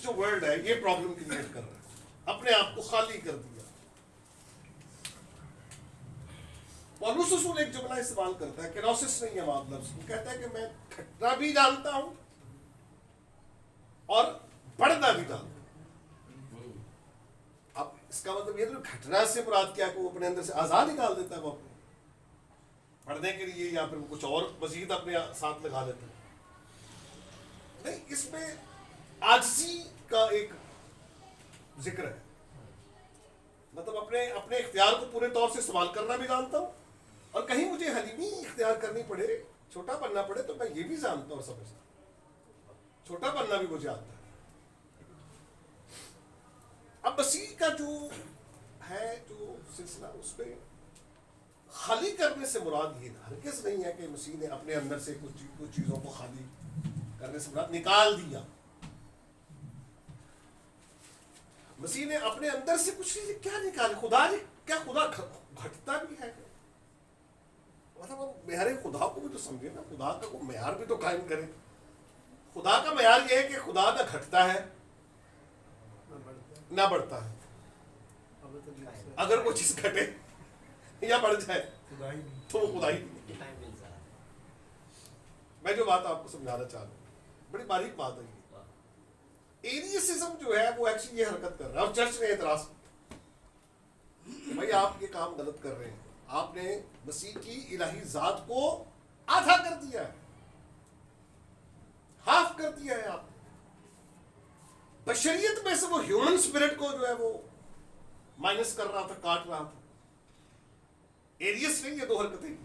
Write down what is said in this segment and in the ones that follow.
جو ورڈ ہے یہ پرابلم کریٹ کر رہا ہے، اپنے آپ کو خالی کر دیا. پولس رسول ایک جملہ استعمال کرتا ہے، کینوسس نہیں ہے وہاں لفظ، وہ کہتا ہے کہ میں گھٹنا بھی جانتا ہوں اور بڑھنا بھی جانتا ہوں. اب اس کا مطلب یہ تو گھٹنا سے مراد کیا کہ وہ اپنے اندر سے آزاد نکال دیتا ہے وہ اپنے پڑھنے کے لیے، یا پھر وہ کچھ اور مزید اپنے ساتھ لگا لیتا ہے. نہیں، اس میں عاجزی کا ایک ذکر ہے، مطلب اپنے اختیار کو پورے طور سے استعمال کرنا بھی جانتا ہوں، اور کہیں مجھے حلیمی اختیار کرنی پڑے، چھوٹا بننا پڑے، تو میں یہ بھی جانتا ہوں اور سمجھتا ہوں، چھوٹا بننا بھی مجھے آتا ہے. اب مسیح کا جو ہے جو سلسلہ، اس میں خالی کرنے سے مراد یہ ہرگز نہیں ہے کہ مسیح نے اپنے اندر سے کچھ چیزوں کو خالی کرنے سے مراد نکال دیا. مسیح نے اپنے اندر سے کچھ چیزیں کیا نکالی؟ خدا نے کیا خدا گھٹتا بھی ہے؟ مطلب معیار خدا کو بھی تو سمجھے نا، خدا کا کوئی معیار بھی تو قائم کرے. خدا کا معیار یہ ہے کہ خدا نہ گھٹتا ہے نہ بڑھتا ہے. اگر کوئی چیز گھٹے یا بڑھ جائے تو وہ خدا ہی نہیں. میں جو بات آپ کو سمجھانا چاہ رہا ہوں بڑی باریک بات ہے. یہ ایریسزم جو ہے وہ ایکچولی یہ حرکت کر رہا ہے، اور چرچ نے اعتراض کہ بھائی آپ یہ کام غلط کر رہے ہیں، آپ نے مسیح کی الہی ذات کو آدھا کر دیا ہے، ہاف کر دیا ہے. آپ بشریت میں سے وہ ہیومن اسپرٹ کو جو ہے وہ مائنس کر رہا تھا، کاٹ رہا تھا. ایریس نے یہ دو حرکتیں کی.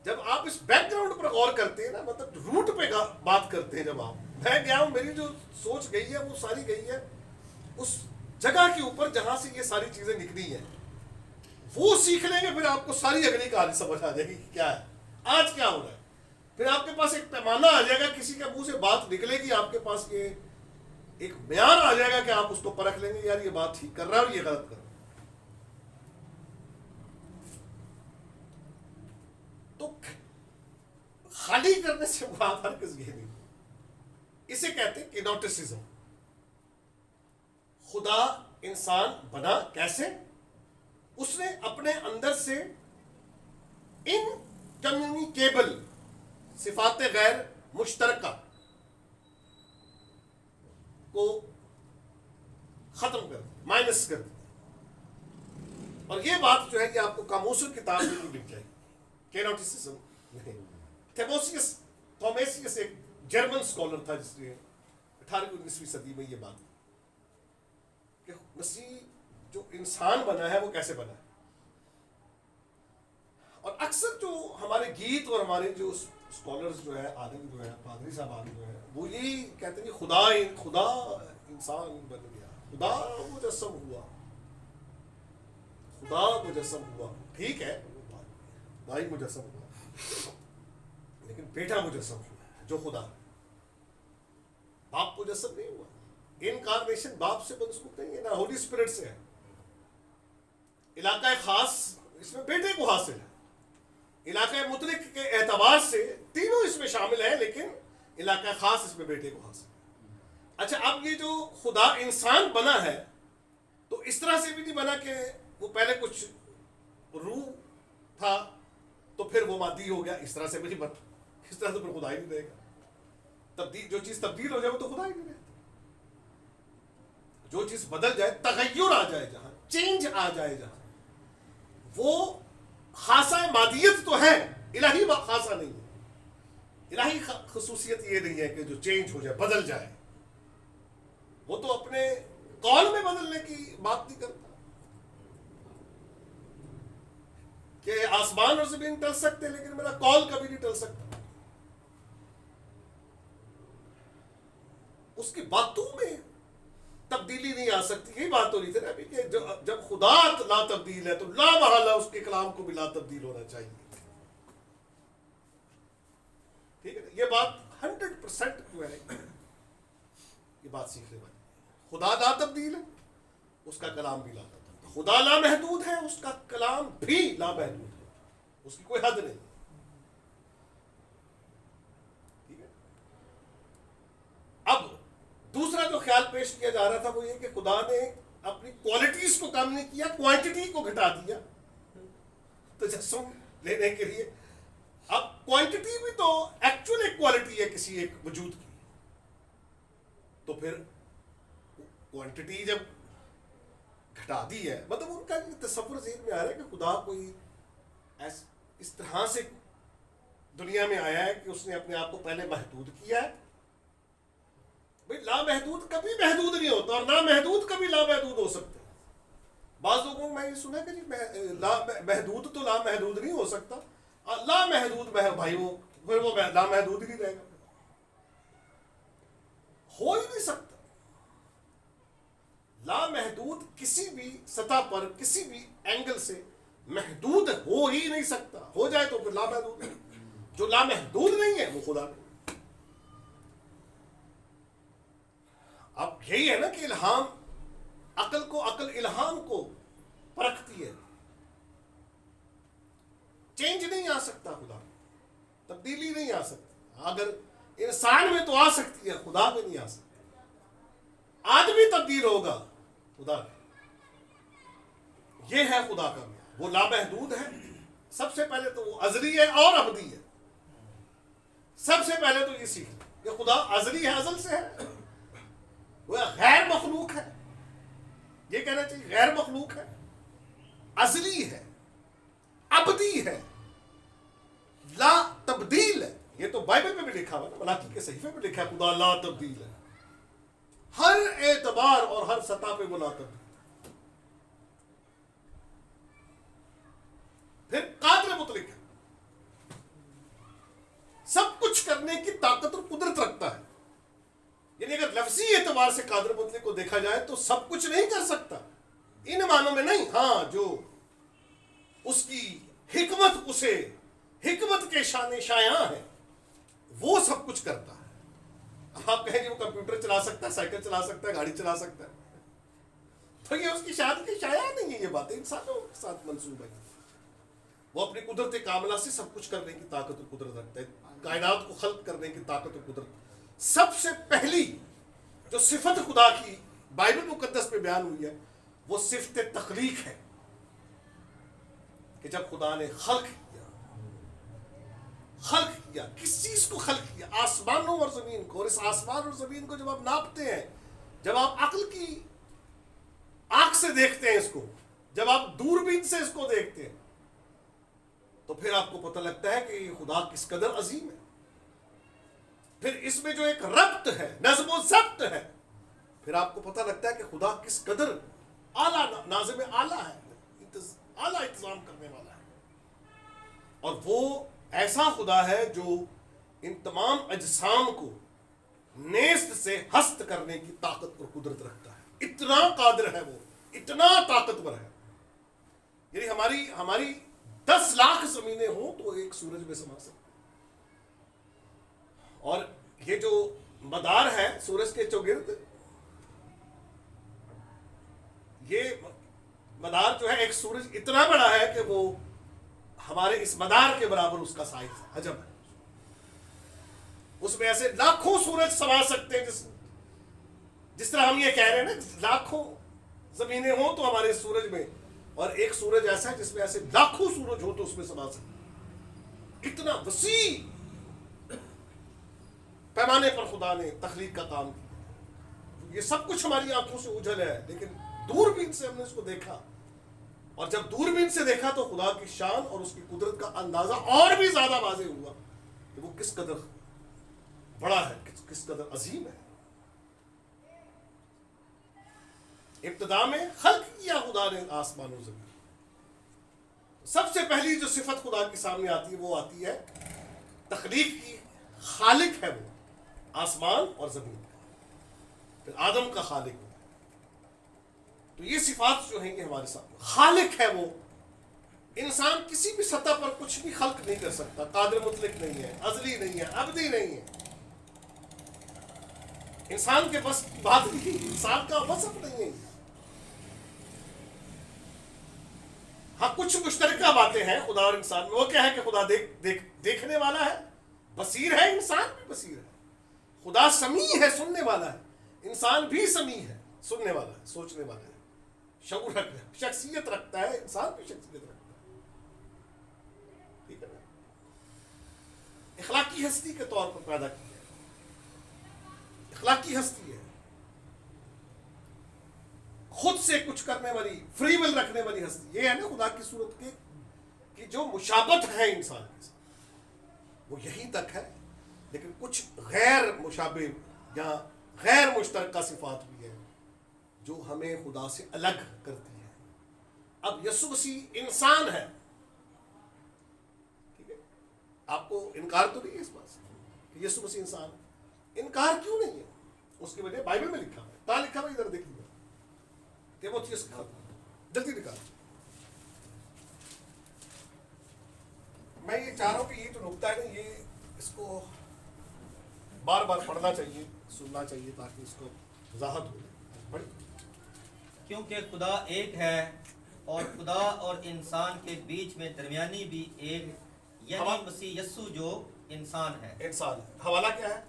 جب آپ اس بیک گراؤنڈ پر غور کرتے ہیں نا، مطلب روٹ پہ بات کرتے ہیں، جب آپ میں گیا ہوں، میری جو سوچ گئی ہے وہ ساری گئی ہے اس جگہ کے اوپر جہاں سے یہ ساری چیزیں نکلی ہیں، وہ سیکھ لیں گے، پھر آپ کو ساری اگلی کہانی سمجھ آ جائے گی کہ کیا ہے آج کیا ہو رہا ہے. پھر آپ کے پاس ایک پیمانہ آ جائے گا، کسی کے منہ سے بات نکلے گی، آپ کے پاس یہ ایک معیار آ جائے گا کہ آپ اس کو پرکھ لیں گے، یار یہ بات ٹھیک کر رہا ہے اور یہ غلط کر رہا ہے. تو خالی کرنے سے مراد ہرگز یہ نہیں. اسے کہتے ہیں کینوٹسزم. خدا انسان بنا کیسے؟ اس نے اپنے اندر سے انکمیونیکیبل صفات غیر مشترکہ کو ختم کر دیا، مائنس کر دیا. اور یہ بات جو ہے کہ آپ کو قاموس کتاب میں نہیں مل جائے گی. کینوٹسزم نہیں. تھومیسیس ایک جرمن اسکالر تھا جس نے 18ویں صدی میں یہ بات کہ مسیح جو انسان بنا ہے وہ کیسے بنا ہے. اور اکثر جو ہمارے گیت اور ہمارے جو اسکالرز جو ہے، عالم جو ہے، پادری صاحب جو ہے، وہ یہی کہتے ہیں کہ خدا انسان بن گیا، خدا مجسم ہوا، خدا مجسم ہوا. ٹھیک ہے، خدا ہی مجسم ہوا، لیکن بیٹا مجسم ہوا جو خدا ہے. باپ مجسم نہیں ہوا. انکارنیشن باپ سے منسوخ نہیں ہے، نہ ہولی اسپرٹ سے ہے. علاقہ خاص اس میں بیٹے کو حاصل ہے. علاقہ مطلق کے اعتبار سے تینوں اس میں شامل ہیں، لیکن علاقہ خاص اس میں بیٹے کو حاصل ہے. اچھا، اب یہ جو خدا انسان بنا ہے تو اس طرح سے بھی نہیں بنا کہ وہ پہلے کچھ روح تھا تو پھر وہ مادی ہو گیا، اس طرح سے بھی نہیں بنا. اس طرح سے پھر خدا ہی نہیں رہے گا. تبدیل، جو چیز تبدیل ہو جائے وہ تو خدا ہی نہیں رہتا. جو چیز بدل جائے، تغیر آ جائے، جہاں چینج آ جائے، جہاں وہ خاصہ مادیت تو ہے، الہی خاصہ نہیں ہے. الہی خصوصیت یہ نہیں ہے کہ جو چینج ہو جائے، بدل جائے. وہ تو اپنے قول میں بدلنے کی بات نہیں کرتا کہ آسمان اور زمین ٹل سکتے لیکن میرا قول کبھی نہیں ٹل سکتا. اس کی باتوں میں تبدیلی نہیں آ سکتی. یہی بات ہو رہی تھی نا ابھی کہ جب خدا لا تبدیل ہے تو لا محالہ اس کے کلام کو بھی لا تبدیل ہونا چاہیے. ٹھیک ہے، یہ بات 100% جو ہے یہ بات سیکھنے والی. خدا لا تبدیل ہے، اس کا کلام بھی لا تبدیل. خدا لا محدود ہے، اس کا کلام بھی لا محدود ہے، اس کی کوئی حد نہیں. ٹھیک ہے. اب خیال پیش کیا جا رہا تھا وہ یہ کہ خدا نے اپنی کوالٹیز کو کم نہیں کیا، کوانٹٹی کو گھٹا دیا تجسم لینے کے لیے. اب کوانٹٹی بھی تو ایکچوئل ایک کوالٹی ہے کسی ایک وجود کی، تو پھر کوانٹٹی جب گھٹا دی ہے، مطلب ان کا یہ تصور ذہن میں آ رہا ہے کہ خدا کوئی اس طرح سے دنیا میں آیا ہے کہ اس نے اپنے آپ کو پہلے محدود کیا ہے. بھائی لامحدود کبھی محدود نہیں ہوتا، اور نامحدود کبھی لامحدود ہو سکتا ہے. بعض لوگوں کو میں یہ سنا کہ جی محدود تو لامحدود نہیں ہو سکتا، لامحدود بھائی وہ پھر وہ لامحدود ہی نہیں رہے گا، ہو ہی نہیں سکتا. لامحدود کسی بھی سطح پر کسی بھی اینگل سے محدود ہو ہی نہیں سکتا، ہو جائے تو پھر لامحدود ہے. جو لامحدود نہیں ہے وہ خدا نہیں. اب یہی ہے نا کہ الہام عقل الہام کو پرکھتی ہے. چینج نہیں آ سکتا، خدا تبدیلی نہیں آ سکتی. اگر انسان میں تو آ سکتی ہے، خدا میں نہیں آ سکتی. آدمی تبدیل ہوگا، خدا یہ ہے خدا کا. وہ لامحدود ہے. سب سے پہلے تو وہ ازلی ہے اور ابدی ہے. سب سے پہلے تو یہ سیکھ کہ خدا ازلی ہے، ازل سے ہے. وہ غیر مخلوق ہے، یہ کہنا چاہیے غیر مخلوق ہے، ازلی ہے، ابدی ہے، لا تبدیل ہے. یہ تو بائبل میں بھی لکھا ہوا نا، ملاکی کے صحیفے میں لکھا ہے خدا لا تبدیل ہے. ہر اعتبار اور ہر سطح پہ وہ لا تبدیل. پھر قادر مطلق ہے، سب کچھ کرنے کی طاقت اور قدرت رکھتا ہے. یعنی اگر لفظی اعتبار سے قادر مطلق کو دیکھا جائے تو سب کچھ نہیں کر سکتا ان معنوں میں نہیں. ہاں، جو اس کی حکمت، اسے حکمت کے شان شایاں ہے، وہ سب کچھ کرتا ہے. آپ کہیں گے وہ کمپیوٹر چلا سکتا ہے، سائیکل چلا سکتا ہے، گاڑی چلا سکتا ہے، تو یہ اس کی شان کی شایاں نہیں ہے. یہ باتیں انسانوں کے ساتھ منسوب ہے. وہ اپنی قدرت کاملہ سے سب کچھ کرنے کی طاقت اور قدرت رکھتا ہے. کائنات کو خلق کرنے کی طاقت اور قدرت. سب سے پہلی جو صفت خدا کی بائبل مقدس میں بیان ہوئی ہے وہ صفت تخلیق ہے، کہ جب خدا نے خلق کیا، کس چیز کو خلق کیا؟ آسمانوں اور زمین کو. اور اس آسمان اور زمین کو جب آپ ناپتے ہیں، جب آپ عقل کی آنکھ سے دیکھتے ہیں اس کو، جب آپ دوربین سے اس کو دیکھتے ہیں، تو پھر آپ کو پتہ لگتا ہے کہ یہ خدا کس قدر عظیم ہے. پھر اس میں جو ایک ربط ہے، نظم و ضبط ہے، پھر آپ کو پتہ لگتا ہے کہ خدا کس قدر اعلیٰ ناظم اعلیٰ ہے، اعلیٰ انتظام کرنے والا ہے. اور وہ ایسا خدا ہے جو ان تمام اجسام کو نیست سے ہست کرنے کی طاقت اور قدرت رکھتا ہے. اتنا قادر ہے وہ، اتنا طاقتور ہے. یعنی ہماری 10 لاکھ زمینیں ہوں تو ایک سورج میں سما سکتے. اور یہ جو مدار ہے سورج کے چوگرد، یہ مدار جو ہے ایک سورج اتنا بڑا ہے کہ وہ ہمارے اس مدار کے برابر اس کا سائز ہے، حجم ہے. اس میں ایسے لاکھوں سورج سما سکتے ہیں، جس طرح ہم یہ کہہ رہے ہیں نا لاکھوں زمینیں ہوں تو ہمارے سورج میں، اور ایک سورج ایسا ہے جس میں ایسے لاکھوں سورج ہو تو اس میں سما سکتے. اتنا وسیع پیمانے پر خدا نے تخلیق کا کام کیا. یہ سب کچھ ہماری آنکھوں سے اوجھل ہے، لیکن دوربین سے ہم نے اس کو دیکھا، اور جب دوربین سے دیکھا تو خدا کی شان اور اس کی قدرت کا اندازہ اور بھی زیادہ واضح ہوا کہ وہ کس قدر بڑا ہے، کس قدر عظیم ہے. ابتدا میں خلق کیا خدا نے آسمان و زمین. سب سے پہلی جو صفت خدا کے سامنے آتی ہے وہ آتی ہے تخلیق کی. خالق ہے وہ آسمان اور زمین کا، پھر آدم کا خالق ہے. تو یہ صفات جو ہیں یہ ہمارے سامنے. خالق ہے وہ. انسان کسی بھی سطح پر کچھ بھی خلق نہیں کر سکتا. قادر مطلق نہیں ہے، ازلی نہیں ہے، ابدی نہیں ہے. انسان کے بس کی بات نہیں، انسان کا وصف نہیں ہے. ہاں کچھ مشترکہ باتیں ہیں خدا اور انسان میں. وہ کیا ہے کہ خدا دیکھنے والا ہے، بصیر ہے، انسان بھی بصیر ہے. خدا سمیع ہے، سننے والا ہے. انسان بھی سمیع ہے، سننے والا ہے، سوچنے والا ہے، شعور رکھتا ہے، شخصیت رکھتا ہے، انسان بھی شخصیت رکھتا ہے، ٹھیک ہے نا؟ اخلاقی ہستی کے طور پر پیدا کی ہے، اخلاقی ہستی ہے، خود سے کچھ کرنے والی، فری ول رکھنے والی ہستی، یہ ہے نا خدا کی صورت کے کہ جو مشابہت ہے انسان کے ساتھ وہ یہی تک ہے، لیکن کچھ غیر مشابہ یا غیر مشترکہ صفات بھی ہیں جو ہمیں خدا سے الگ کرتی ہے۔ اب یسوع مسیح انسان ہے، ٹھیک ہے، آپ کو انکار تو نہیں ہے اس بات سے کہ یسوع مسیح انسان ہے؟ انکار کیوں نہیں ہے؟ اس کی وجہ بائبل میں لکھا ہے، کہاں لکھا ہے؟ ادھر دیکھیے تیموتھیوس کا خط، جلدی نکال۔ میں یہ چاہ رہا ہوں کہ یہ جو نکتہ ہے نا، یہ اس کو بار بار پڑھنا چاہیے، سننا چاہیے تاکہ اس کو وضاحت ہو جائے۔ کیونکہ خدا ایک ہے اور خدا اور انسان کے بیچ میں درمیانی بھی ایک، یعنی مسیح یسوع جو انسان ہے۔ انسان ہے۔ حوالہ کیا ہے؟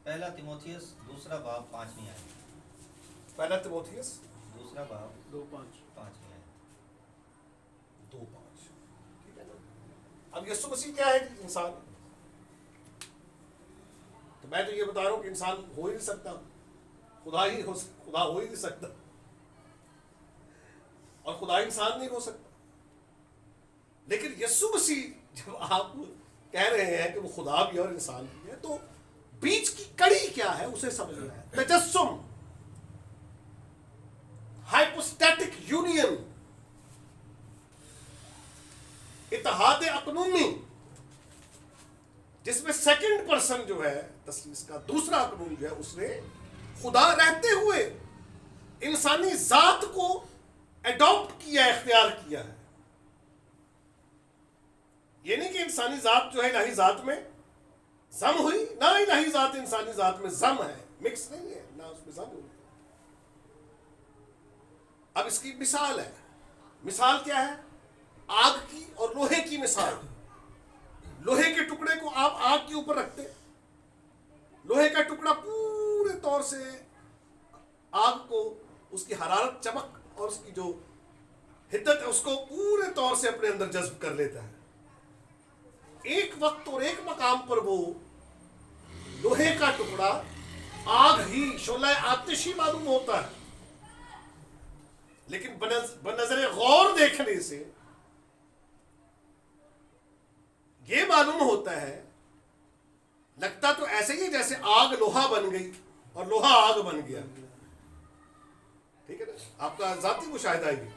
پہلا تیموتھیوس دوسرا باب 5ویں آیت۔ پہلا تیموتھیوس دوسرا باب 2:5 5ویں آیت۔ 2:5، ٹھیک ہے نا؟ اب یسوع مسیح کیا ہے؟ انسان۔ تو میں تو یہ بتا رہا ہوں کہ انسان ہو ہی نہیں سکتا، خدا ہو ہی نہیں سکتا، اور خدا انسان نہیں ہو سکتا۔ لیکن یسوع مسیح جب آپ کہہ رہے ہیں کہ وہ خدا بھی اور انسان بھی ہے، تو بیچ کی کڑی کیا ہے اسے سمجھنا ہے۔ تجسم، ہائپوسٹیٹک یونین، اتحاد اقنومی، جس میں سیکنڈ پرسن جو ہے تثلیث کا دوسرا اقنوم جو ہے، اس نے خدا رہتے ہوئے انسانی ذات کو ایڈاپٹ کیا، اختیار کیا ہے۔ یہ نہیں کہ انسانی ذات جو ہے الہی ذات میں ضم ہوئی، نہ الہی ذات انسانی ذات میں ضم ہے، مکس نہیں ہے، نہ اس میں ضم ہوئی۔ اب اس کی مثال ہے، مثال کیا ہے؟ آگ کی اور لوہے کی مثال۔ لوہے کے ٹکڑے کو آپ آگ کے اوپر رکھتے، لوہے کا ٹکڑا پورے طور سے آگ کو، اس کی حرارت، چمک اور اس کی جو حدت ہے اس کو پورے طور سے اپنے اندر جذب کر لیتا ہے۔ ایک وقت اور ایک مقام پر وہ لوہے کا ٹکڑا آگ ہی، شعلہ آتش ہی معلوم ہوتا ہے، لیکن بنظر غور دیکھنے سے یہ معلوم ہوتا ہے، لگتا تو ایسے ہی جیسے آگ لوہا بن گئی اور لوہا آگ بن گیا، ٹھیک ہے نا؟ آپ کا ذاتی مشاہدہ ہے یہ،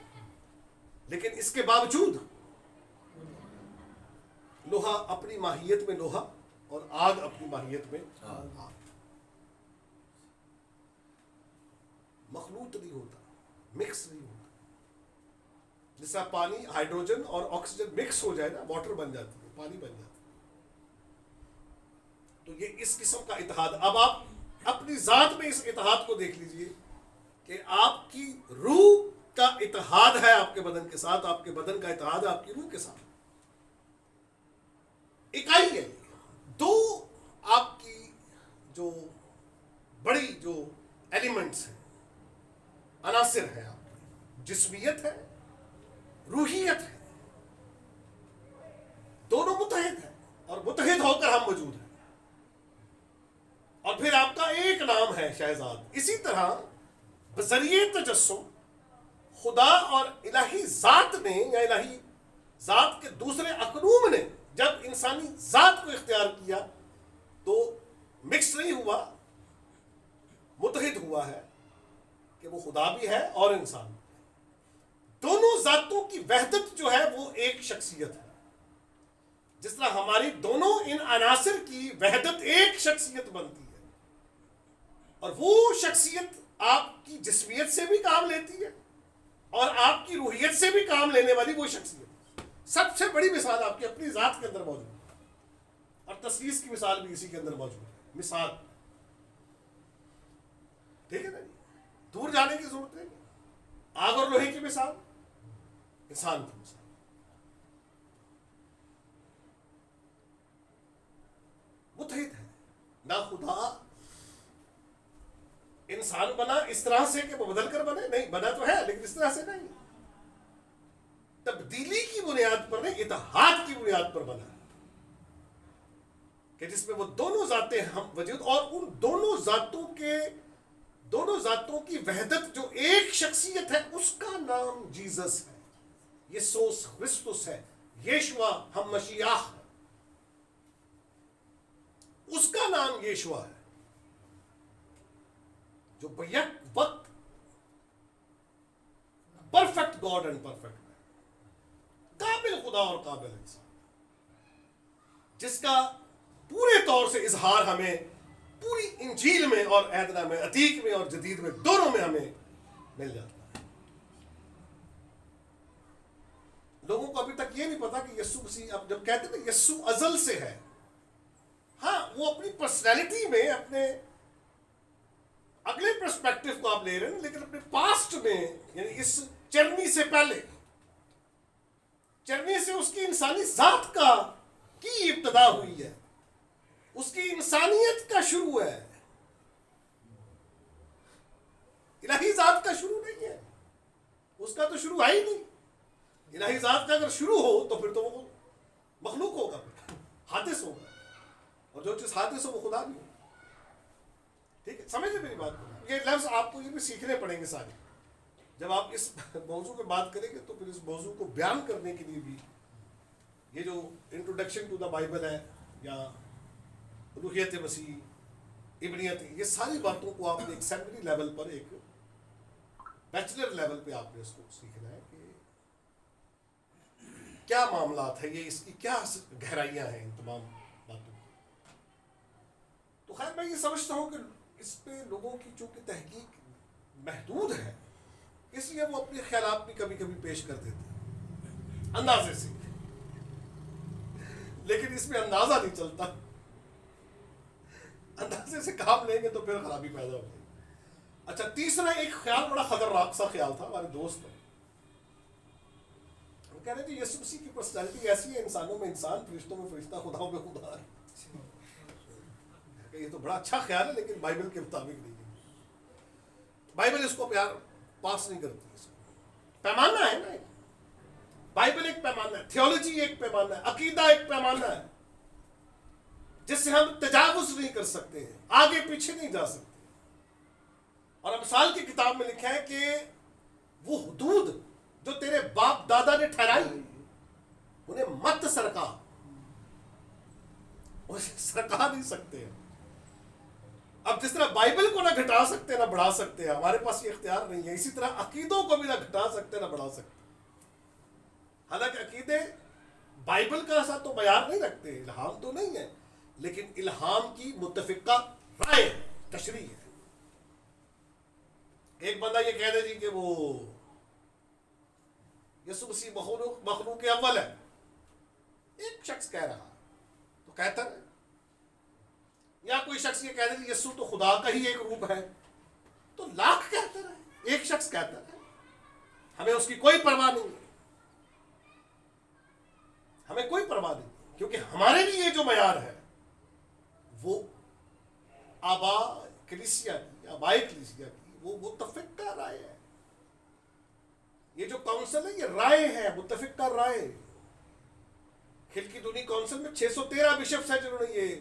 لیکن اس کے باوجود لوہا اپنی ماہیت میں لوہا اور آگ اپنی ماہیت میں آگ، مخلوط نہیں ہوتا، مکس نہیں ہوتا۔ جس طرح پانی، ہائیڈروجن اور آکسیجن مکس ہو جائے نا، واٹر بن جاتی ہے، پانی بن جاتا ہے۔ تو یہ اس قسم کا اتحاد۔ اب آپ اپنی ذات میں اس اتحاد کو دیکھ لیجئے کہ آپ کی روح کا اتحاد ہے آپ کے بدن کے ساتھ، آپ کے بدن کا اتحاد ہے آپ کی روح کے ساتھ، اکائی ہے۔ دو آپ کی جو بڑی جو ایلیمنٹس ہیں، عناصر ہیں آپ کی، جسمیت ہے، روحیت ہے، دونوں متحد ہیں اور متحد ہو کر ہم موجود ہیں، اور پھر آپ کا ایک نام ہے شہزاد۔ اسی طرح بذریعہ تجسم خدا اور الہی ذات نے، یا الہی ذات کے دوسرے اقنوم نے جب انسانی ذات کو اختیار کیا تو مکس نہیں ہوا، متحد ہوا ہے کہ وہ خدا بھی ہے اور انسان بھی۔ دونوں ذاتوں کی وحدت جو ہے وہ ایک شخصیت ہے۔ جس طرح ہماری دونوں ان عناصر کی وحدت ایک شخصیت بنتی ہے، اور وہ شخصیت آپ کی جسمیت سے بھی کام لیتی ہے اور آپ کی روحیت سے بھی کام لینے والی وہ شخصیت۔ سب سے بڑی مثال آپ کی اپنی ذات کے اندر موجود ہے، اور تثلیث کی مثال بھی اسی کے اندر موجود ہے۔ مثال، ٹھیک ہے نا؟ دور جانے کی ضرورت نہیں۔ آگ اور لوہے کی مثال، انسان کی مثال۔ متحد ہے، نہ خدا انسان بنا اس طرح سے کہ وہ بدل کر بنے؟ نہیں، بنا تو ہے لیکن اس طرح سے نہیں. تبدیلی کی بنیاد پر نہیں، اتحاد کی بنیاد پر بنا کہ جس میں وہ دونوں ذاتیں ہم وجود، اور ان دونوں ذاتوں کی وحدت جو ایک شخصیت ہے اس کا نام جیزس ہے، یسوس کرسٹس ہے، یشوا ہم مشیاہ ہے، اس کا نام یشوا ہے جو بیک وقت پرفیکٹ گاڈ اینڈ پرفیکٹ مین، کامل خدا اور کامل انسان، جس کا پورے طور سے اظہار ہمیں پوری انجیل میں اور عہد نامہ عتیق میں اور جدید میں دونوں میں ہمیں مل جاتا ہے. لوگوں کو ابھی تک یہ نہیں پتا کہ یسوع مسیح، اب جب کہتے ہیں یسوع ازل سے ہے، ہاں وہ اپنی پرسنالٹی میں اپنے اگلے پرسپیکٹو کو آپ لے رہے ہیں، لیکن اپنے پاسٹ میں یعنی اس چرنی سے پہلے، چرنی سے اس کی انسانی ذات کی ابتدا ہوئی ہے، اس کی انسانیت کا شروع ہے، الہی ذات کا شروع نہیں ہے، اس کا تو شروع ہے ہی نہیں. الہی ذات کا اگر شروع ہو تو پھر تو وہ مخلوق ہوگا، حادث ہوگا، اور جو چیز حادث ہو وہ خدا نہیں ہوگا. ٹھیک ہے، سمجھے میری بات کو؟ یہ لفظ آپ کو یہ بھی سیکھنے پڑیں گے سارے. جب آپ اس موضوع پہ بات کریں گے تو پھر اس موضوع کو بیان کرنے کے لیے بھی یہ جو انٹروڈکشن ٹو دا بائبل ہے یا الوہیت مسیح، ابنیت، یہ ساری باتوں کو آپ نے ایک سیکنڈری لیول پر، ایک بیچلر لیول پہ آپ نے اس کو سیکھنا ہے کہ کیا معاملات ہیں، یہ اس کی کیا گہرائیاں ہیں ان تمام باتوں کی. تو خیر میں یہ سمجھتا ہوں کہ اس پہ لوگوں کی چونکہ تحقیق محدود ہے، اس لیے وہ اپنے خیالات بھی کبھی کبھی پیش کر دیتے ہیں اندازے سے، لیکن اس میں اندازہ نہیں چلتا. اندازے سے کام لیں گے تو پھر خرابی پیدا ہو جائے گی. اچھا، تیسرا ایک خیال بڑا خطرناک سا خیال تھا. ہمارے دوست ہیں، وہ کہہ رہے تھے یسوع مسیح کی پرسنالٹی ایسی ہے، انسانوں میں انسان، فرشتوں میں فرشتہ، خداؤں میں خدا ہے. یہ تو بڑا اچھا خیال ہے لیکن بائبل کے مطابق نہیں ہے. بائبل اس کو پاس نہیں کرتی. اس کو پیمانہ ہے نا، بائبل ایک پیمانہ ہے، تھیولوجی ایک پیمانہ ہے، عقیدہ ایک پیمانہ ہے جس سے ہم تجاوز نہیں کر سکتے، آگے پیچھے نہیں جا سکتے. اور امثال کی کتاب میں لکھا ہے کہ وہ حدود جو تیرے باپ دادا نے ٹھہرائی انہیں مت سرکا، سرکا نہیں سکتے. اب جس طرح بائبل کو نہ گھٹا سکتے نہ بڑھا سکتے ہیں، ہمارے پاس یہ اختیار نہیں ہے، اسی طرح عقیدوں کو بھی نہ گھٹا سکتے نہ بڑھا سکتے. حالانکہ عقیدے بائبل کا ایسا تو معیار نہیں رکھتے، الہام تو نہیں ہے، لیکن الہام کی متفقہ رائے، تشریح ہے. ایک بندہ یہ کہہ دے جی کہ وہ یسوع مسیح مخلوق اول ہے، ایک شخص کہہ رہا تو کہتا ہے، یا کوئی شخص یہ کہہ دے یسوع تو خدا کا ہی ایک روپ ہے، تو لاکھ کہتا ہے، ایک شخص کہتا ہے. ہمیں اس کی کوئی پرواہ نہیں ہے، ہمیں کوئی پرواہ نہیں، کیونکہ ہمارے لیے جو معیار ہے وہ آباء کلیسیا کی وہ متفق کا رائے ہے. یہ جو کونسل ہے یہ رائے ہے، متفق کا رائے. خلقی دونی کونسل میں 613 بشپس ہیں جنہوں نے یہ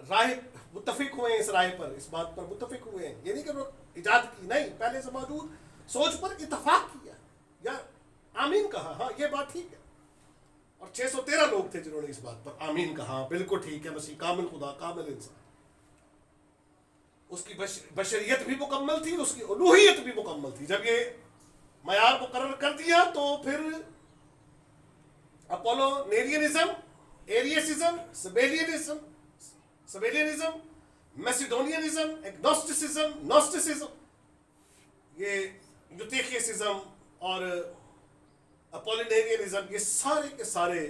رائے متفق ہوئے ہیں، اس رائے پر، اس بات پر متفق ہوئے ہیں. یہ نہیں کہ وہ ایجاد کی، نہیں، پہلے سے موجود سوچ پر اتفاق کیا یا آمین کہا، ہاں یہ بات ٹھیک ہے. اور 613 لوگ تھے جنہوں نے اس بات پر آمین کہا، بالکل ٹھیک ہے، مسیح کامل خدا، کامل انسان. اس کی بشریت بھی مکمل تھی، اس کی الوہیت بھی مکمل تھی. جب یہ معیار مقرر کر دیا تو پھر اپولونیرینزم، ایریسزم، سبیلینزم، میسیڈونینزم، ایگنوسٹسزم، نوسٹسزم، یہ یوتیخیسزم اور اپولینیرینزم، یہ سارے کے سارے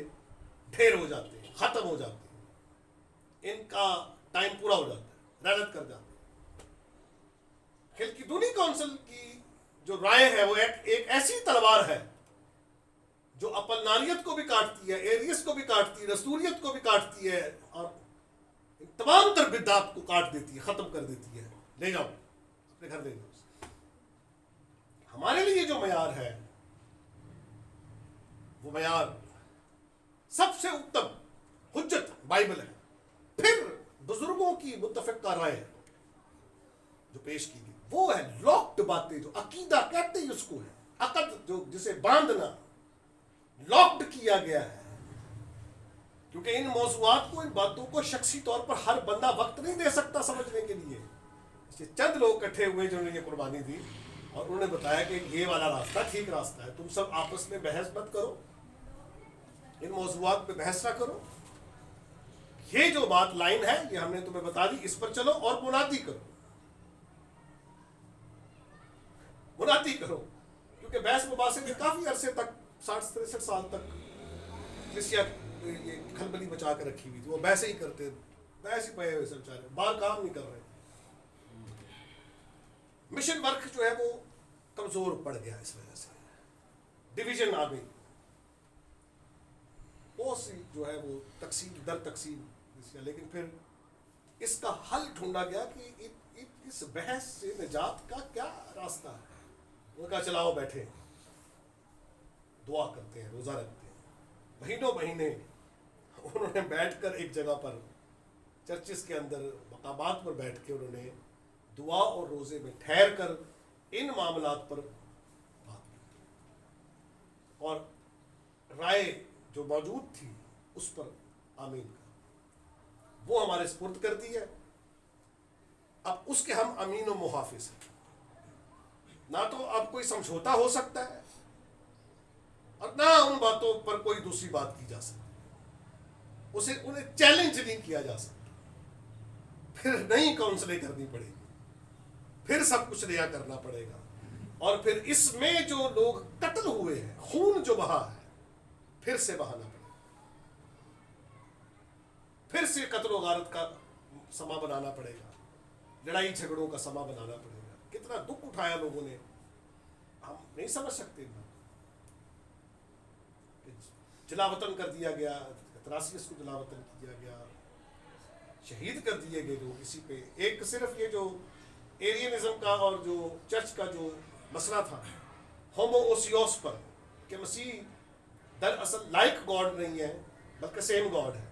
ڈھیر ہو جاتے ہیں، ختم ہو جاتے ہیں، ان کا ٹائم پورا ہو جاتا ہے، رحلت کر جاتے ہیں. خلقی دونی کونسل کی جو رائے ہے وہ ایک ایسی تلوار ہے جو اپلناریت کو بھی کاٹتی ہے، ایریس کو بھی کاٹتی ہے، رسولیت کو بھی کاٹتی ہے، اور تمام تر بدعات کو کاٹ دیتی ہے، ختم کر دیتی ہے. لے جاؤ اپنے گھر لے جاؤ. ہمارے لیے جو معیار ہے وہ معیار سب سے اتم حجت بائبل ہے. پھر بزرگوں کی متفقہ رائے جو پیش کی گئی وہ ہے لاکڈ باتیں, جو عقیدہ کہتے ہیں اس کو ہے, عقد جو جسے باندھنا, لاکڈ کیا گیا ہے. کیونکہ ان موضوعات کو, ان باتوں کو شخصی طور پر ہر بندہ وقت نہیں دے سکتا سمجھنے کے لیے. چند لوگ اکٹھے ہوئے جنہوں نے یہ قربانی دی اور انہوں نے بتایا کہ یہ والا راستہ ٹھیک راستہ ہے, تم سب آپس میں بحث مت کرو, ان موضوعات پہ بحث نہ کرو, یہ جو بات لائن ہے یہ ہم نے تمہیں بتا دی, اس پر چلو اور منادی کرو, منادی کرو. کیونکہ بحث مباحثے میں کافی عرصے تک 60-63 سال تک کلیسیا یہ کھلبلی بچا کے رکھی ہوئی تھی, وہ بحث ہی کرتے, بحث ہی پڑے ہوئے سب چارے, باہر کام نہیں کر رہے. مشن ورک جو ہے وہ کمزور پڑ گیا اس وجہ سے, ڈویژن آ گئی, بہت سی جو ہے وہ تقسیم در تقسیم. لیکن پھر اس کا حل ڈھونڈا گیا کہ اس بحث سے نجات کا کیا راستہ ہے. ان کا چلاؤ بیٹھے دعا کرتے ہیں, روزہ رکھتے ہیں, مہینوں مہینے انہوں نے بیٹھ کر ایک جگہ پر چرچز کے اندر مقامات پر بیٹھ کے انہوں نے دعا اور روزے میں ٹھہر کر ان معاملات پر بات کی اور رائے جو موجود تھی اس پر آمین کا وہ ہمارے سپرد کر دی ہے. اب اس کے ہم امین و محافظ ہیں. نہ تو اب کوئی سمجھوتا ہو سکتا ہے اور نہ ان باتوں پر کوئی دوسری بات کی جا سکتی, انہیں چیلنج نہیں کیا جا سکتا. پھر نئی کاؤنسلنگ کرنی پڑے گی, پھر سب کچھ نیا کرنا پڑے گا, اور پھر اس میں جو لوگ قتل ہوئے ہیں, خون جو بہا ہے, پھر سے بہانا پڑے گا, پھر سے قتل و غارت کا سما بنانا پڑے گا, لڑائی جھگڑوں کا سما بنانا پڑے گا. کتنا دکھ اٹھایا لوگوں نے, ہم نہیں سمجھ سکتے. جلا وطن کر دیا گیا, تراسیس کو جلا وطن کیا گیا, شہید کر دیے گئے لوگ اسی پہ. ایک صرف یہ جو ایرینزم کا اور جو چرچ کا جو مسئلہ تھا ہومو اوسیوس پر, کہ مسیح دراصل لائک گاڈ نہیں ہے بلکہ سیم گاڈ ہے,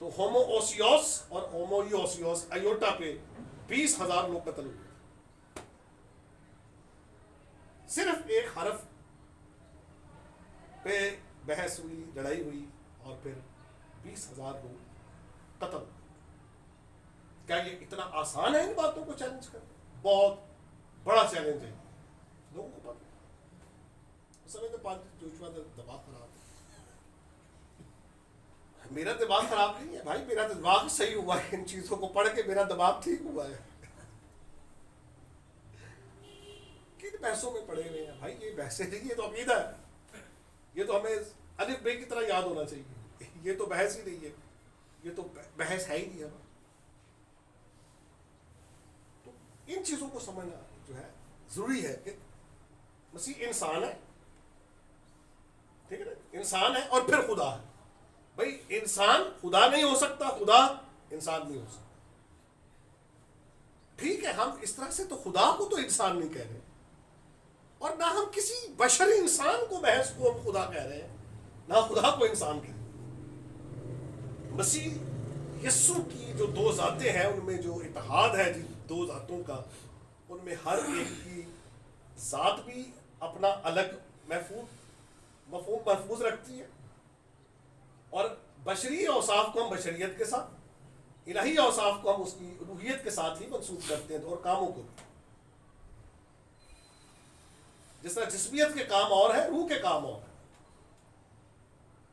تو ہومو اوسیوس اور ہومو اوسیوس ایوٹا پہ 20,000 لوگ قتل ہوئے. صرف ایک حرف پہ بحث ہوئی, لڑائی ہوئی, اور پھر 20,000 لوگ قتل. کیا یہ اتنا آسان ہے ان باتوں کو چیلنج کرنا؟ بہت بڑا چیلنج ہے لوگوں کو پتہ. اس سمے تو جوشوا دماغ خراب ہے. میرا دماغ خراب نہیں ہے بھائی, میرا دماغ صحیح ہوا ہے, ان چیزوں کو پڑھ کے میرا دماغ ٹھیک ہوا ہے. کن بحثوں میں پڑے ہوئے ہیں بھائی, یہ بحثیں نہیں, یہ تو عقیدہ ہے, یہ تو ہمیں الف بے کی طرح یاد ہونا چاہیے. یہ تو بحث ہی نہیں ہے, یہ تو بحث ہے ہی نہیں. تو ان چیزوں کو سمجھنا جو ہے ضروری ہے کہ مسیح انسان ہے, ٹھیک ہے نا, انسان ہے اور پھر خدا ہے. بھائی انسان خدا نہیں ہو سکتا, خدا انسان نہیں ہو سکتا. ٹھیک ہے, ہم اس طرح سے تو خدا کو تو انسان نہیں کہہ رہے, اور نہ ہم کسی بشری انسان کو بحث کو ہم خدا کہہ رہے ہیں, نہ خدا کو انسان کہہ رہے ہیں. مسیح یسو کی جو دو ذاتیں ہیں ان میں جو اتحاد ہے جن دو ذاتوں کا, ان میں ہر ایک کی ذات بھی اپنا الگ مفہوم محفوظ رکھتی ہے, اور بشری اوصاف کو ہم بشریت کے ساتھ, الہی اوصاف کو ہم اس کی روحیت کے ساتھ ہی منسوخ کرتے ہیں, اور کاموں کو بھی. جس طرح جسمیت کے کام اور ہیں, روح کے کام اور ہیں.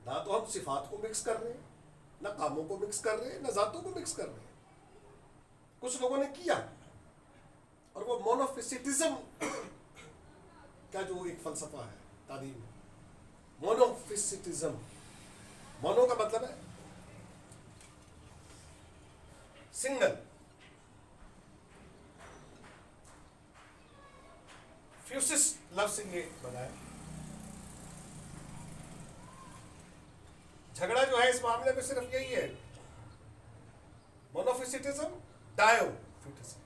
نہ تو ہم صفات کو مکس کر رہے ہیں, نہ کاموں کو مکس کر رہے ہیں, نہ ذاتوں کو مکس کر رہے ہیں. کچھ لوگوں نے کیا, اور وہ مونوفیسٹزم کا جو ایک فلسفہ ہے تعلیم میں, مونوفیسٹزم, مونو کا مطلب ہے سنگل, فیوسس لفظ سے یہ بنا ہے. جھگڑا جو ہے اس معاملے میں صرف یہی ہے, مونوفیسٹزم, ڈائیوفیسٹزم.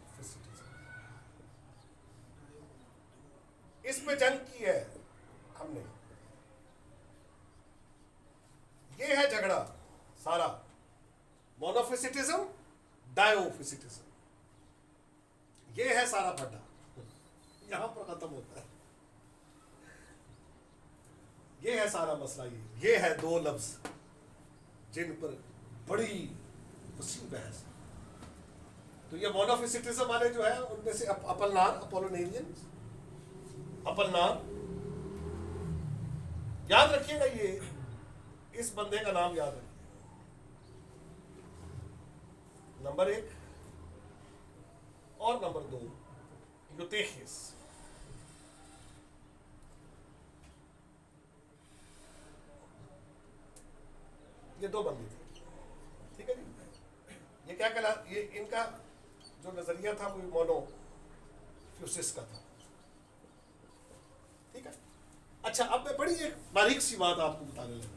اس پہ جنگ کی ہے ہم نے. یہ ہے جھگڑا سارا, مونوفیسٹزم ڈائیوفیسٹزم, یہ ہے سارا پھڈا, یہاں پر ختم ہوتا ہے. یہ ہے سارا مسئلہ. یہ ہے دو لفظ جن پر بڑی وسیع بحث ہے. تو یہ مونوفیسٹزم والے جو ہے ان میں سے اپلنار, اپولونیرین, اپلنار, یاد رکھیے گا, یہ اس بندے کا نام یاد رکھیے. نمبر 1 اور نمبر 2 یوتیخیس. یہ دو بندے تھے, ٹھیک ہے جی. یہ کیا کہلا, یہ ان کا جو نظریہ تھا وہ مونوفیوسس کا تھا, ٹھیک ہے. اچھا, اب میں بڑی ایک باریک سی بات آپ کو بتانے لگا,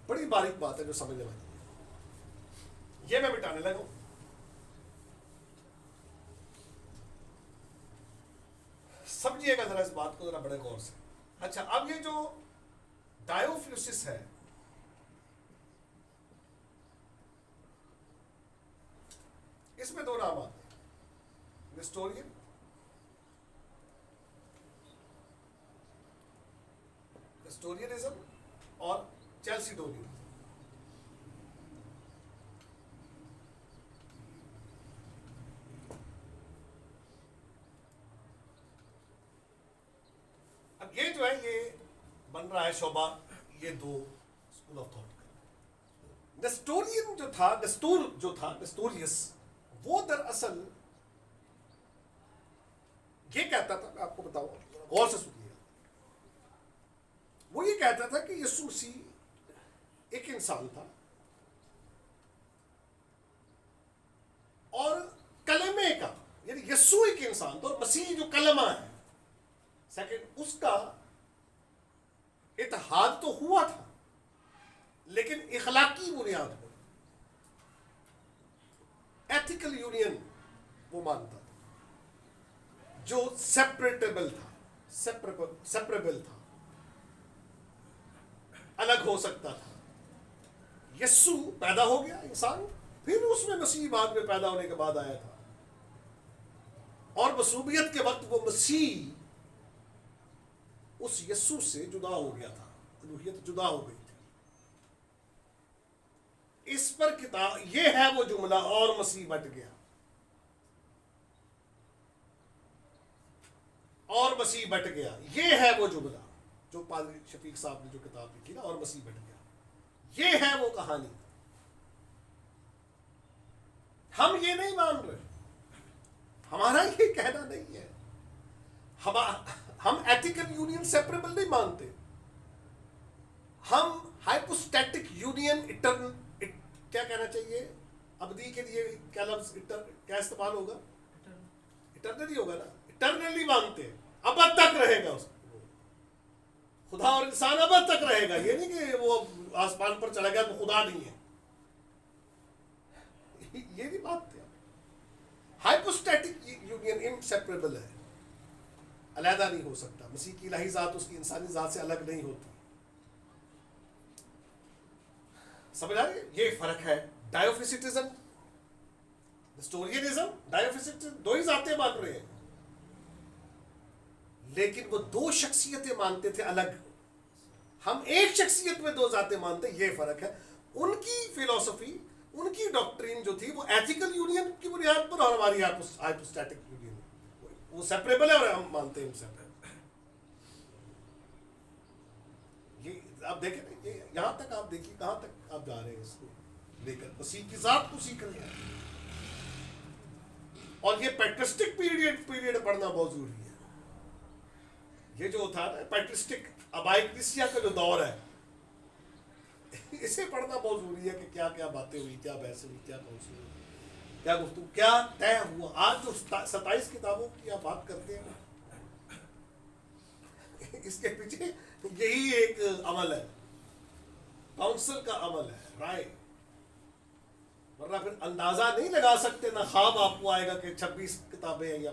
بڑی باریک بات ہے جو سمجھنے والی ہے. یہ میں بتانے لگا ہوں. سمجھیے گا ذرا اس بات کو ذرا بڑے غور سے. اچھا, اب یہ جو ڈائیوفیوسس ہے, اس میں دو نام آتے ہیں, نیسٹورین نیسٹورینزم اور چیلسیڈونیم. اب یہ جو ہے یہ بن رہا ہے شعبہ یہ دو اسکول آف تھاٹ کا. نیسٹورین جو تھا, نیسٹور جو تھا, نیسٹوریس, وہ دراصل یہ کہتا تھا, میں آپ کو بتاؤں غور سے سنیے گا, وہ یہ کہتا تھا کہ یسوع مسیح ایک انسان تھا اور کلمے کا, یعنی یسوع ایک انسان تھا اور مسیح جو کلمہ ہے سیکنڈ, اس کا اتحاد تو ہوا تھا لیکن اخلاقی بنیاد پر, ایتھیکل یونین وہ مانتا تھا جو سیپریٹیبل تھا, سیپریبل تھا, الگ ہو سکتا تھا. یسوع پیدا ہو گیا انسان, پھر اس میں مسیح بعد میں پیدا ہونے کے بعد آیا تھا, اور مصلوبیت کے وقت وہ مسیح اس یسوع سے جدا ہو گیا تھا, الوہیت جدا ہو گئی تھی. اس پر کتاب یہ ہے وہ جملہ, اور مسیح بٹ گیا, اور مسیح بٹ گیا, یہ ہے وہ جملہ جو پادری شفیق صاحب نے جو کتاب لکھی نا, اور مسیح بٹ گیا, یہ ہے وہ کہانی. ہم یہ نہیں مان رہے, ہمارا یہ کہنا نہیں ہے. ہم ایتھیکل یونین سیپریبل نہیں مانتے, ہم ہائپوسٹیٹک یونین کیا کہنا چاہیے, ابدی کے لیے کیا لفظ کیا استعمال ہوگا, اٹرنلی ہوگا نا, اٹرنلی مانتے ہیں, ابد تک رہے گا اس کو, خدا اور انسان ابد تک رہے گا. یہ نہیں کہ وہ آسمان پر چلا گیا تو خدا نہیں ہے, یہ نہیں بات ہے. ہائپوسٹیٹک یونین انسیپریبل ہے, علیحدہ نہیں ہو سکتا. مسیح کی الہی ذات اس کی انسانی ذات سے الگ نہیں ہوتی. سمجھ آ رہی ہے, یہ فرق ہے. ڈائیوفیسٹزم, نیسٹورینزم, ڈائیوفیسٹزم, دو ہی ذاتیں مان رہے ہیں لیکن وہ دو شخصیتیں مانتے تھے الگ. ہم ایک شخصیت میں دو ذاتیں مانتے, یہ فرق ہے. ان کی فلسفی, ان کی ڈاکٹرین جو تھی وہ ایتھیکل یونین کی بنیاد پر, اور ہماری ہائپوسٹیٹک یونین وہ سیپریبل ہے اور ہم مانتے ہیں سیپریبل. یہ آپ دیکھیں نا, یہ یہاں تک آپ دیکھیے کہاں تک آپ جا رہے ہیں اس کو لے کر, مسیح کی ذات کو سیکھ رہے ہیں. اور یہ پیٹرسٹک پیریڈ پڑھنا بہت ضروری ہے. یہ جو تھا نا پیٹرسٹک ابائیکلیسیا کا جو دور ہے, اسے پڑھنا بہت ضروری ہے کہ کیا کیا باتیں ہوئی, کیا بحث ہوئی, کیا کونسل ہوئی, کیا گفتگو, کیا طے ہوا. آج جو 27 کتابوں کی آپ بات کرتے ہیں اس کے پیچھے یہی ایک عمل ہے, کاؤنسل کا عمل ہے, رائے. ورنہ پھر اندازہ نہیں لگا سکتے, نہ خواب آپ کو آئے گا کہ 26 کتابیں ہیں یا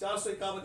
451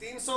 300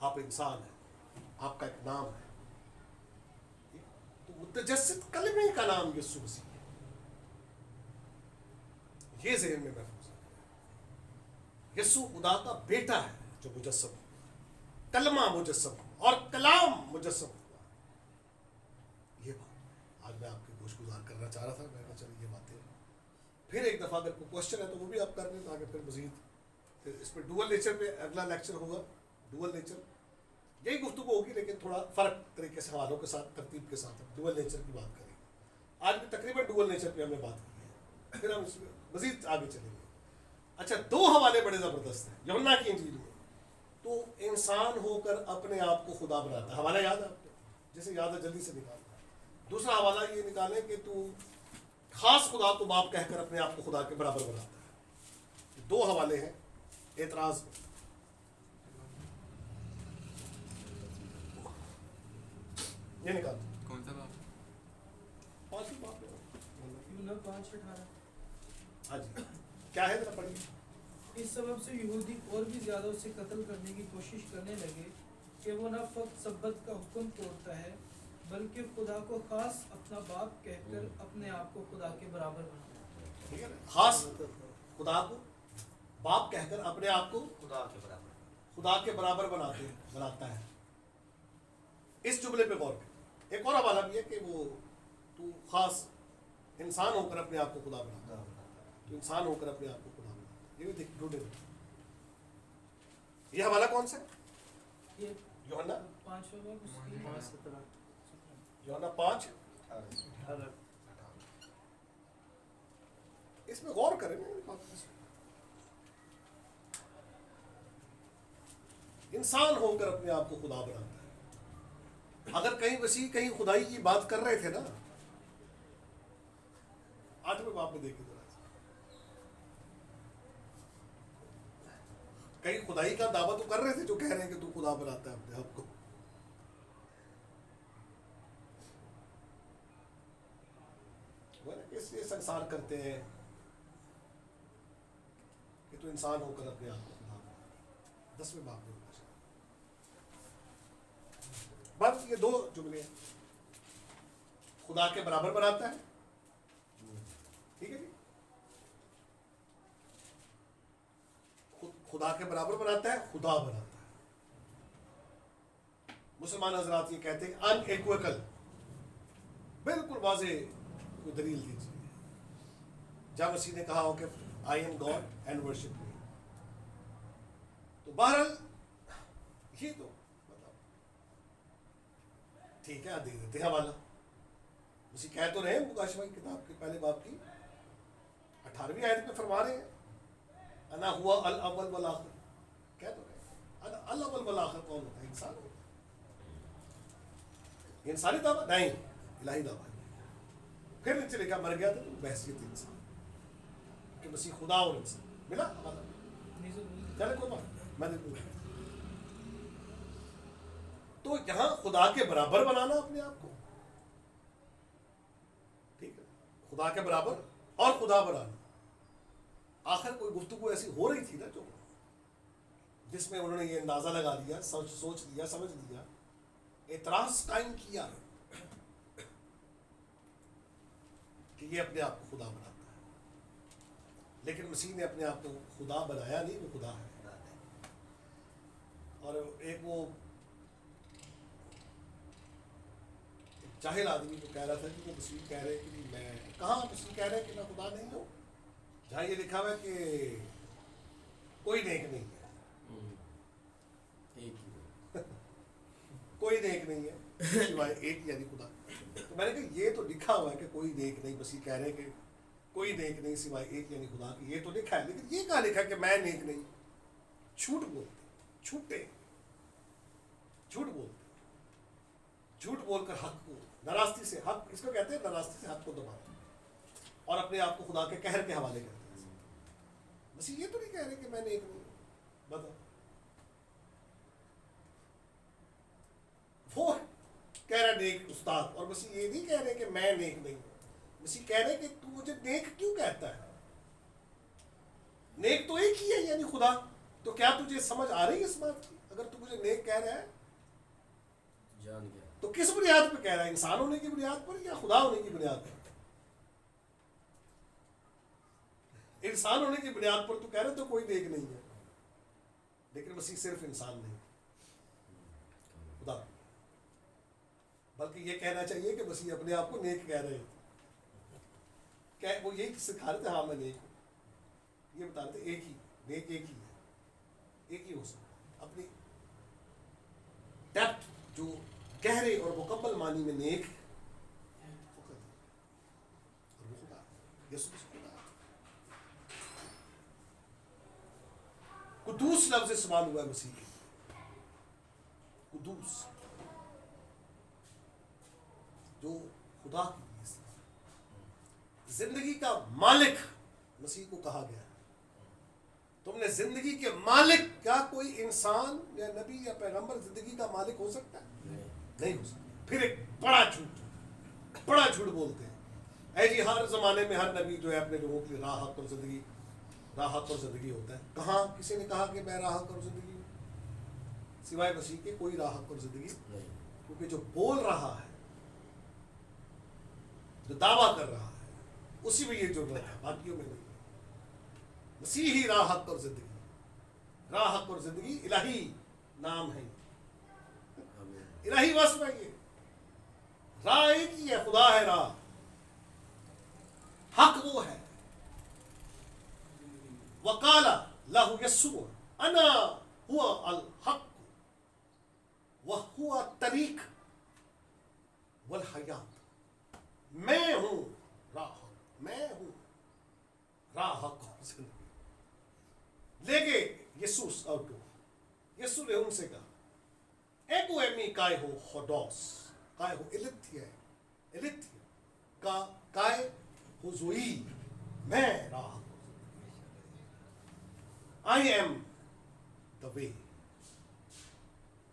آپ انسان ہیں, آپ کا ایک نام ہے, تو متجسد کلمے کا نام یسوع مسیح ہے. یہ ذہن میں محفوظ ہے. یسوع خدا کا بیٹا ہے جو مجسم ہو, کلمہ مجسم ہو اور کلام مجسم ہوا. یہ بات آج میں آپ کے گوش گزار کرنا چاہ رہا تھا. میں کہا چلیے یہ باتیں پھر ایک دفعہ اگر کوئی کوشچن ہے تو وہ بھی آپ کر لیں, تاکہ پھر مزید پھر اس پہ ڈوئل نیچر پہ اگلا لیکچر ہوگا. ڈوئل نیچر یہی گفتگو ہوگی, لیکن تھوڑا فرق طریقے سے حوالوں کے ساتھ, ترتیب کے ساتھ ڈوئل نیچر کی بات کریں گے. آج بھی تقریباً ڈوئل نیچر پہ ہم نے بات کی ہے, پھر ہم اس میں مزید آگے چلیں گے. اچھا, دو حوالے بڑے زبردست ہیں یوحنا کی انجیل میں. تو انسان ہو کر اپنے آپ کو خدا بناتا ہے, حوالہ یاد ہے آپ کو, جسے یاد ہے جلدی سے نکالنا. دوسرا حوالہ یہ نکالیں کہ تو خاص خدا کو باپ کہہ کر اپنے آپ کو خدا کے برابر بناتا ہے. دو حوالے ہیں اعتراض میں. یہ نکال کون سا باب؟ پانچویں باب ہے. یوحنا 5:18. ہاں جی, کیا ہے ذرا پڑھیے. اس سبب سے یہودی اور بھی زیادہ اسے قتل کرنے کی کوشش کرنے لگے کہ وہ نہ فقط سبت کا حکم توڑتا ہے بلکہ خدا کو خاص اپنا باپ کہہ کر اپنے آپ کو خدا کے برابر بناتا ہے. ٹھیک ہے نا, خاص خدا کو باپ کہہ کر اپنے آپ کو خدا کے برابر. خدا کے برابر بناتا ہے. اس جملے پہ غور کریں. ایک اور حوالہ بھی ہے کہ وہ تو خاص انسان ہو کر اپنے آپ کو خدا بناتا ہے. تو انسان ہو کر اپنے آپ کو خدا بناتا ہے. یہ بھی دیکھ ڈھونڈے. یہ حوالہ کون سا ہے؟ یہ یوحنا 5واں باب اس کی یوحنا 5. اس میں غور کریں نا. انسان ہو کر اپنے آپ کو خدا بناتا ہے. اگر کہیں وسیع کہیں خدائی کی بات کر رہے تھے نا, 8ویں باب میں دیکھیں ذرا, کہیں خدائی کا دعویٰ تو کر رہے تھے جو کہہ رہے ہیں کہ تو خدا بناتا ہے اپنے آپ کو. اس لیے سنسار کرتے ہیں کہ تو انسان ہو کر اپنے آپ کو خدا بناتا ہے. 10ویں باب میں ہوگا. بس یہ دو جملے ہیں. خدا کے برابر بناتا ہے, ٹھیک ہے جی, خدا کے برابر بناتا ہے, خدا بناتا ہے. مسلمان حضرات یہ کہتے ہیں ان ایکویکل, بالکل واضح کوئی دلیل دیجیے جب مسیح نے کہا ہو کہ I am God and worship me. تو بہرحال یہ تو ٹھیک ہے, دے دیتے ہیں حوالہ. اسی کہہ تو رہے ہیں مکاشفہ کی کتاب کے پہلے باب کی 18ویں آیت میں فرما رہے ہیں انا ہوا الاول والآخر. کہہ تو رہے ہیں انا الاول والآخر. کون ہوتا ہے؟ انسان ہوتا ہے. انسانی دعویٰ نہیں, الہی دعویٰ. پھر نیچے لکھا مر گیا تو بحثیت انسان, کہ مسیح خدا اور انسان ملا حوالہ. چلے کوئی بات میں دیکھوں گا. تو یہاں خدا کے برابر بنانا اپنے آپ کو, ٹھیک ہے, خدا کے برابر اور خدا بنانا. آخر کوئی گفتگو ایسی ہو رہی تھی نا جو جس میں انہوں نے یہ اندازہ لگا لیا, سوچ لیا, سمجھ لیا, اعتراض قائم کیا کہ یہ اپنے آپ کو خدا بناتا ہے. لیکن مسیح نے اپنے آپ کو خدا بنایا نہیں, وہ خدا ہے. اور ایک وہ جاہل آدمی کو کہہ رہا تھا کہ وہ مسیح کہہ رہے کہ میں کہاں, مسیح کہہ رہے کہ میں خدا نہیں ہوں. جہاں یہ لکھا ہوا ہے کہ کوئی نیک نہیں ہے, کوئی نیک نہیں ہے سوائے ایک یعنی خدا. تو میں نے کہا یہ تو لکھا ہوا ہے کہ کوئی نیک نہیں. مسیح کہہ رہے کہ کوئی نیک نہیں سوائے ایک یعنی خدا کی. یہ تو لکھا ہے, لیکن یہ کہاں لکھا ہے کہ میں نیک نہیں. جھوٹ بولتے, جھوٹے, جھوٹ بولتے, جھوٹ بول کر حق کو ناراستی سے, حق اس کو کہتے ہیں ناراستی سے حق کو دباتے اور اپنے آپ کو خدا کے قہر کے حوالے کرتے ہیں. مسیح یہ تو نہیں کہہ رہے کہ میں نیک نہیں. بتا وہ کہہ رہا نیک استاد, اور مسیح یہ نہیں کہہ رہے کہ میں نیک نہیں ہوں. مسیح کہہ رہے کہ تو مجھے نیک کیوں کہتا ہے؟ نیک تو ایک ہی ہے یعنی خدا. تو کیا تجھے سمجھ آ رہی ہے اس بات کی؟ اگر تو مجھے نیک کہہ رہا ہے جان گیا. تو کس بنیاد پہ کہہ رہا ہے؟ انسان ہونے کی بنیاد پر یا خدا ہونے کی بنیاد پر؟ انسان ہونے کی بنیاد پر تو کہہ رہے تو کوئی نیک نہیں ہے، لیکن مسیح صرف انسان نہیں، خدا. بلکہ یہ کہنا چاہیے کہ مسیح اپنے آپ کو نیک کہہ رہے تھے، وہ یہی سکھا رہے تھے، ہاں میں نیک ہوں. یہ بتا رہے تھے ایک ہی نیک، ایک ہی ہے، ایک ہی ہو سکتا. اپنی ڈیپتھ جو گہرے اور مکمل معنی میں نیک ہے، اور وہ خدا یسوع خدا. قدوس لفظ استعمال ہوا ہے مسیح. قدوس جو خدا کی زندگی کا مالک مسیح کو کہا گیا ہے. تم نے زندگی کے مالک، کیا کوئی انسان یا نبی یا پیغمبر زندگی کا مالک ہو سکتا ہے؟ نہیں ہو سکتا. پھر ایک بڑا جھوٹ بولتے ہیں، اے جی ہر زمانے میں ہر نبی جو ہے اپنے لوگوں کے لیے راہ حق اور زندگی ہوتا ہے. کہاں کسی نے کہا کہ میں راہ حق اور زندگی ہوں؟ سوائے مسیح کے کوئی راہ حق اور زندگی نہیں. کیونکہ جو بول رہا ہے، جو دعویٰ کر رہا ہے، اسی میں یہ ضرورت ہے، باقیوں میں نہیں. مسیح ہی راہ حق اور زندگی. راہ حق اور زندگی الہی نام ہے، الہی وصف ہے. یہ راہ ایک ہی ہے، خدا ہے راہ. حق وہ ہے. وقال له يسوع انا هو الحق وهو الطريق والحیات. میں ہوں راہ، میں ہوں راہ حق اور زندگی. لے گے یسوس اوٹو. یسوع نے ان سے کہا ایکو ایمی کائے ہو خودوس، کائے ہو التھیا کا کائے ہو زوئی، میں راہ. I am the way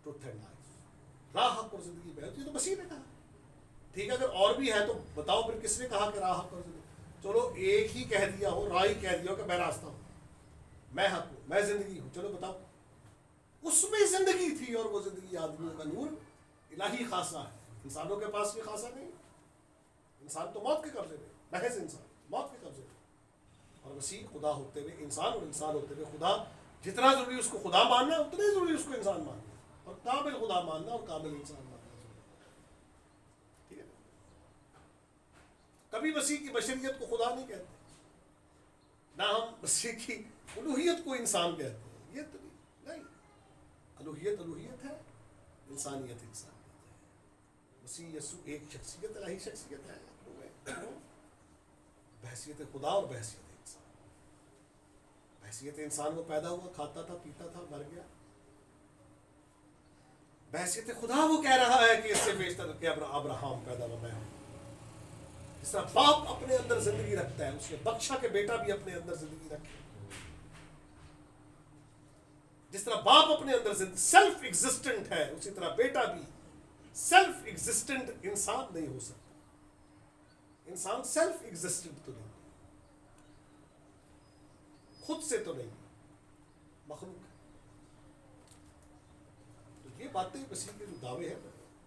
truth and life. راہ حق اور زندگی میں. یہ تو مسیح نے کہا. ٹھیک ہے، اگر اور بھی ہے تو بتاؤ پھر کس نے کہا کہ راہ حق اور زندگی؟ چلو ایک ہی کہہ دیا ہو، راہ ہی کہہ دیا ہو کہ میں راستہ ہوں، میں حق ہوں، میں زندگی ہوں. چلو بتاؤ. اس میں زندگی تھی، اور وہ زندگی آدمیوں کا نور الہی خاصہ ہے. انسانوں کے پاس یہ خاصہ نہیں. انسان تو موت کے قبضے میں، محض انسان موت کے قبضے میں. اور مسیح خدا ہوتے ہوئے انسان، اور انسان ہوتے ہوئے خدا. جتنا ضروری اس کو خدا ماننا، اتنا ہی ضروری اس کو انسان ماننا، اور کامل خدا ماننا اور کامل انسان ماننا. ٹھیک ہے. کبھی مسیح کی بشریت کو خدا نہیں کہتے، نہ ہم مسیح کی الوہیت کو انسان کہتے ہیں. یہ تو نہیں. الوہیت الوہیت ہے، انسانیت انسانیت ہے. مسیح یسوع ایک شخصیت، الہی شخصیت ہے، بحثیت خدا اور بحثیت انسان. بحثیت انسان وہ پیدا ہوا، کھاتا تھا، پیتا تھا، مر گیا. بحثیت خدا وہ کہہ رہا ہے کہ اس سے بیشتر کہ ابراہم پیدا ہوا میں ہوں. جس طرح باپ اپنے اندر زندگی رکھتا ہے، اس نے بخشا کہ بیٹا بھی اپنے اندر زندگی رکھے. جس طرح باپ اپنے اندر سیلف ایگزسٹنٹ ہے، اسی طرح بیٹا بھی سیلف ایگزسٹنٹ انسان نہیں ہو سکتا. انسان سیلف ایگزسٹنٹ تو نہیں، خود سے تو نہیں، مخلوق ہے. تو یہ باتیں مسیح کے جو دعوے ہیں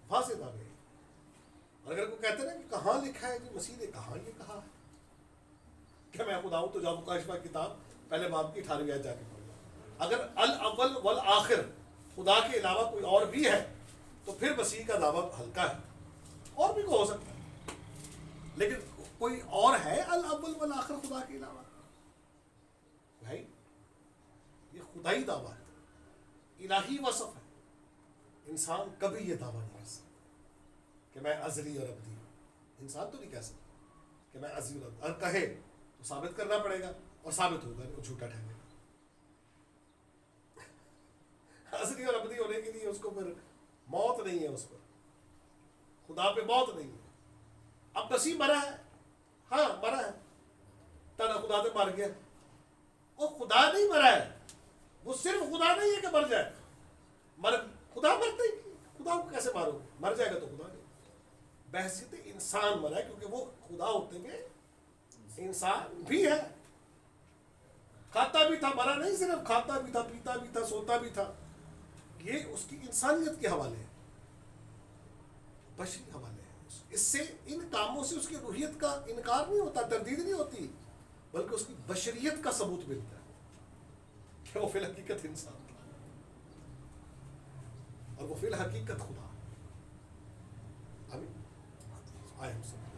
واضح دعوے ہیں. اور اگر کوئی کہتے ہیں کہ کہاں لکھا ہے کہ مسیح نے کہاں یہ کہا ہے کہ میں خدا ہوں، تو جاؤ مکاشفہ کتاب پہلے باب کی 18ویں آیت جا کے پڑھو. اگر الاول والآخر خدا کے علاوہ کوئی اور بھی ہے تو پھر مسیح کا دعویٰ ہلکا ہے. اور بھی کو ہو سکتا ہے، لیکن کوئی اور ہے الاول والآخر خدا کے علاوہ؟ بھائی یہ خدائی دعویٰ ہے، الہی وصف ہے. انسان کبھی یہ دعویٰ نہیں کر سکتا کہ میں ازلی اور ابدی ہوں. انسان تو نہیں کہہ سکتا کہ میں ازلی اور ابدی. اور کہے تو ثابت کرنا پڑے گا، اور ثابت ہوگا وہ جھوٹا ٹھہرے گا. ازلی اور ابدی ہونے کے لیے اس کو پھر موت نہیں ہے، اس پر خدا پہ موت نہیں ہے. اب مسیح مرا ہے، ہاں مرا ہے، تنا خدا سے مر گیا. وہ خدا نہیں مرا ہے، وہ صرف خدا نہیں ہے کہ مر جائے. خدا مرتا ہی نہیں، خدا کو کیسے مارو گے؟ مر جائے گا تو خدا نہیں. بحثیت انسان مرا ہے، کیونکہ وہ خدا ہوتے ہوئے انسان بھی ہے. کھاتا بھی تھا، مرا نہیں صرف، کھاتا بھی تھا، پیتا بھی تھا، سوتا بھی تھا. یہ اس کی انسانیت کے حوالے ہے، بشری حوالے ہے. اس سے ان کاموں سے اس کی روحیت کا انکار نہیں ہوتا، تردید نہیں ہوتی، بلکہ اس کی بشریت کا ثبوت ملتا ہے کہ وہ فی الحقیقت انسان تھا اور وہ فی الحقیقت خدا. آمین. آئے ہم سب